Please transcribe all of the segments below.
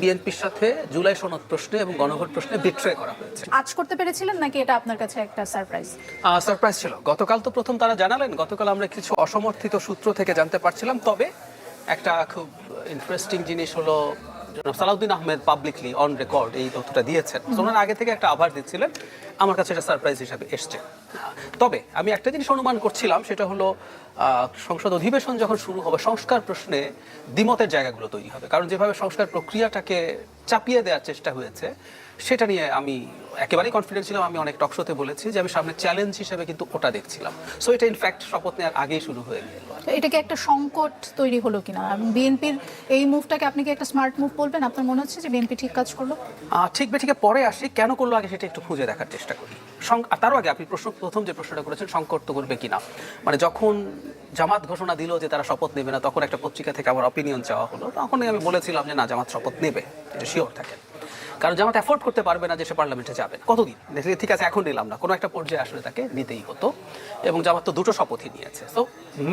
বিএনপির সাথে জুলাই সনদ প্রশ্নে এবং গণভোট প্রশ্নে বিট্রে করা হয়েছে। আজ করতে পেরেছিলেন নাকি এটা আপনার কাছে একটা সারপ্রাইজ? সারপ্রাইজ ছিল। গতকাল তো প্রথম তারা জানালেন, গতকাল আমরা কিছু অসমর্থিত সূত্র থেকে জানতে পারছিলাম। তবে একটা খুব ইন্টারেস্টিং জিনিস হলো Salahuddin Ahmed publicly on record এই তথ্যটা দিয়েছেন। ওনারা আগে থেকে একটা আভাস দিচ্ছিলেন, আমার কাছে এটা সারপ্রাইজ হিসাবে এসছে। তবে আমি একটা জিনিস অনুমান করছিলাম, সেটা হলো সংসদ অধিবেশন যখন শুরু হবে সংস্কার প্রশ্নে দ্বিমতের জায়গাগুলো তৈরি হবে। কারণ যেভাবে সংস্কার প্রক্রিয়াটাকে চাপিয়ে দেওয়ার চেষ্টা হয়েছে সেটা নিয়ে আমি একেবারেই কনফিডেন্ট ছিলাম। আমি অনেক টকশোতে বলেছি যে আমি সামনে চ্যালেঞ্জ হিসেবে কিন্তু ওটা দেখছিলাম। সো এটা ইনফ্যাক্ট শপথ নেওয়ার আগেই শুরু হয়ে গেল। এটা কি একটা সংকট তৈরি হলো কিনা? বিএনপির এই মুভটাকে আপনি কি একটা স্মার্ট মুভ বলবেন? আপনার মনে হচ্ছে যে বিএনপি ঠিক কাজ করলো? ঠিক বেঠিকে পরে আসি, কেন করলো আগে সেটা একটু খুঁজে দেখার চেষ্টা করি। তারও আগে আপনি প্রথম যে প্রশ্নটা করেছেন সংকট তো করবে কিনা, মানে যখন জামাত ঘোষণা দিল যে তারা শপথ নেবে না, তখন একটা পত্রিকা থেকে আমার অপিনিয়ন চাওয়া হলো। তখনই আমি বলেছিলাম যে না, জামাত শপথ নেবে, এটা শিওর থাকে। কারণ জামাত অ্যাফোর্ড করতে পারবে না যে সে পার্লামেন্টে যাবে কতদিন। ঠিক আছে, এখন নিলাম না, কোনো একটা পর্যায়ে আসলে তাকে নিতেই হতো। এবং জামাত তো দুটো শপথই নিয়েছে। তো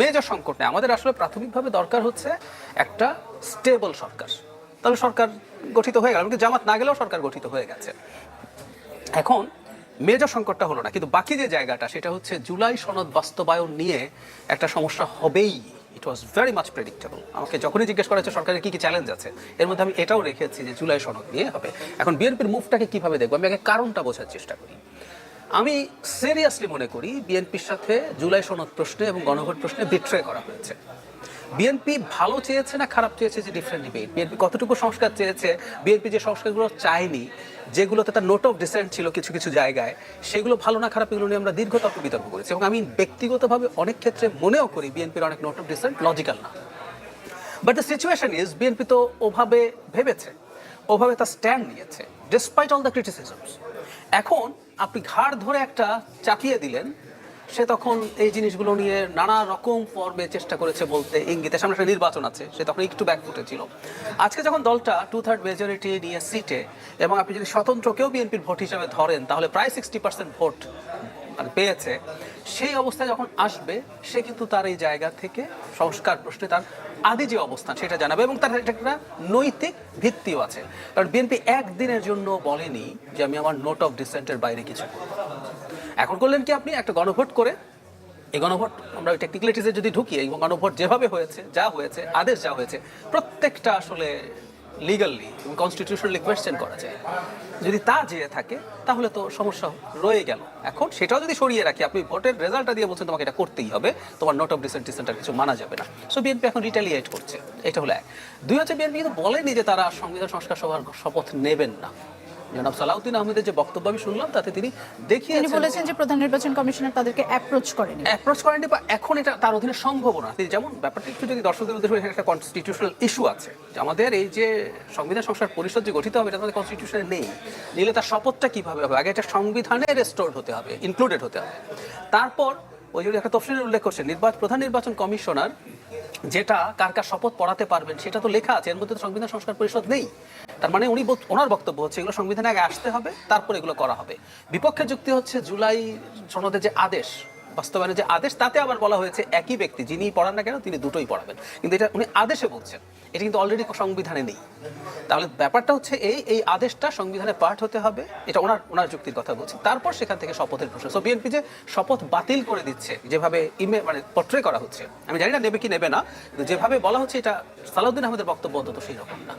মেজর সংকট নেই, আমাদের আসলে প্রাথমিকভাবে দরকার হচ্ছে একটা স্টেবল সরকার। তাহলে সরকার গঠিত হয়ে গেল, কিন্তু জামাত না গেলেও সরকার গঠিত হয়ে গেছে। এখন মেজর সংকটটা হলো না, কিন্তু বাকি যে জায়গাটা সেটা হচ্ছে জুলাই সনদ বাস্তবায়ন নিয়ে একটা সমস্যা হবেই। ইট ওয়াজ ভেরি মাচ প্রেডিক্টেবল। আমাকে যখনই জিজ্ঞেস করা হচ্ছে সরকারের কি কি চ্যালেঞ্জ আছে, এর মধ্যে আমি এটাও রেখেছি যে জুলাই সনদ নিয়ে হবে। এখন বিএনপির মুভটাকে কিভাবে দেখবো, আমি আগে কারণটা বোঝার চেষ্টা করি। আমি সিরিয়াসলি মনে করি বিএনপির সাথে জুলাই সনদ প্রশ্নে এবং গণভোট প্রশ্নে বিট্রে করা হয়েছে। বিএনপি ভালো চেয়েছে না খারাপ চেয়েছে যে ডিফারেন্ট ডিবেট। বিএনপি কতটুকু সংস্কার চেয়েছে, বিএনপি যে সংস্কারগুলো চায়নি, যেগুলোতে তার নোট অফ ডিসেন্ট ছিল কিছু কিছু জায়গায়, সেগুলো ভালো না খারাপ এগুলো নিয়ে আমরা দীর্ঘ তর্ক বিতর্ক করেছি। এবং আমি ব্যক্তিগতভাবে অনেক ক্ষেত্রে মনেও করি বিএনপির অনেক নোট অফ ডিসেন্ট লজিক্যাল না। But the situation is BNP তো ওভাবে ভেবেছে, ওভাবে তার স্ট্যান্ড নিয়েছে ডিসপাইট অল দ্য ক্রিটিসিজমস। এখন আপনি ঘাড় ধরে একটা চাপিয়ে দিলেন, সে তখন এই জিনিসগুলো নিয়ে নানা রকম ফর্মে চেষ্টা করেছে বলতে, ইঙ্গিতে সামনে একটা নির্বাচন আছে, সে তখন একটু ব্যাকফুটে ছিল। আজকে যখন দলটা 2/3 মেজরিটি নিয়ে সিটে, এবং আপনি যদি স্বতন্ত্রকেও বিএনপির ভোট হিসাবে ধরেন তাহলে প্রায় 60% ভোট মানে পেয়েছে, সেই অবস্থায় যখন আসবে সে কিন্তু তার এই জায়গা থেকে সংস্কার প্রশ্নে তার আদি যে অবস্থান সেটা জানাবে। এবং তার একটা নৈতিক ভিত্তিও আছে, কারণ বিএনপি একদিনের জন্য বলেনি যে আমি আমার নোট অফ ডিসেন্টের বাইরে কিছু করব। এখন করলেন কি, আপনি একটা গণভোট করে, এই গণভোট আমরা ওই টেকনিক্যালিটিসে যদি ঢুকি, এই গণভোট যেভাবে হয়েছে, যা হয়েছে, আদেশ যা হয়েছে, প্রত্যেকটা আসলে লিগালি এবং কনস্টিটিউশনালি কোয়েশ্চেন করা যায়। যদি তা যেয়ে থাকে তাহলে তো সমস্যা রয়ে গেল। এখন সেটাও যদি সরিয়ে রাখি, আপনি ভোটের রেজাল্টটা দিয়ে বলছেন তোমাকে এটা করতেই হবে, তোমার নোট অফ ডিসেন্ট কিছু মানা যাবে না। সো বিএনপি এখন রিটালিয়েট করছে, এটা হলো এক। দুই হচ্ছে বিএনপি কিন্তু বলেনি যে তারা সংবিধান সংস্কার সভার শপথ নেবেন না। জনাব সালাউদ্দিন আহমেদের যে বক্তব্য আমি শুনলাম তাতে তিনি তিনি বলেছেন যে প্রধান নির্বাচন কমিশনার তাদেরকে অ্যাপ্রোচ করেনি, বা এখন এটা তার অধীনে সম্ভব না। যেমন ব্যাপারটা একটু যদি দর্শকদের উদ্দেশ্যে, একটা কনস্টিটিউশনাল ইস্যু আছে, আমাদের এই যে সংবিধান সংস্কার পরিষদ যে গঠিত হবে এটা আমাদের কনস্টিটিউশনে নেই। নিলে তার শপথটা কিভাবে হবে, আগে এটা সংবিধানে রেস্টোর্ড হতে হবে, ইনক্লুডেড হতে হবে। তারপর ওই যে একটা তফসিলের উল্লেখ করছে, প্রধান নির্বাচন কমিশনার যেটা কার কার শপথ পড়াতে পারবেন সেটা তো লেখা আছে, এর মধ্যে তো সংবিধান সংস্কার পরিষদ নেই। তার মানে ওনার বক্তব্য হচ্ছে এগুলো সংবিধানে আগে আসতে হবে, তারপর এগুলো করা হবে। বিপক্ষের যুক্তি হচ্ছে জুলাই সনদের যে আদেশ, বাস্তবায়নের যে আদেশ, তাতে আবার বলা হয়েছে একই ব্যক্তি যিনি পড়ান না কেন তিনি দুটোই পড়াবেন, কিন্তু এটা উনি আদেশে বলছেন, এটা কিন্তু অলরেডি সংবিধানে নেই। তাহলে ব্যাপারটা হচ্ছে এই আদেশটা সংবিধানে পাঠ হতে হবে, এটা ওনার যুক্তির কথা বলছি। তারপর সেখান থেকে শপথের প্রশ্ন। সো বিএনপি যে শপথ বাতিল করে দিচ্ছে, যেভাবে মানে পোর্ট্রে করা হচ্ছে, আমি জানি না নেবে কি নেবে না, কিন্তু যেভাবে বলা হচ্ছে এটা সালাউদ্দিন আহমেদের বক্তব্য অন্তত সেই রকম না।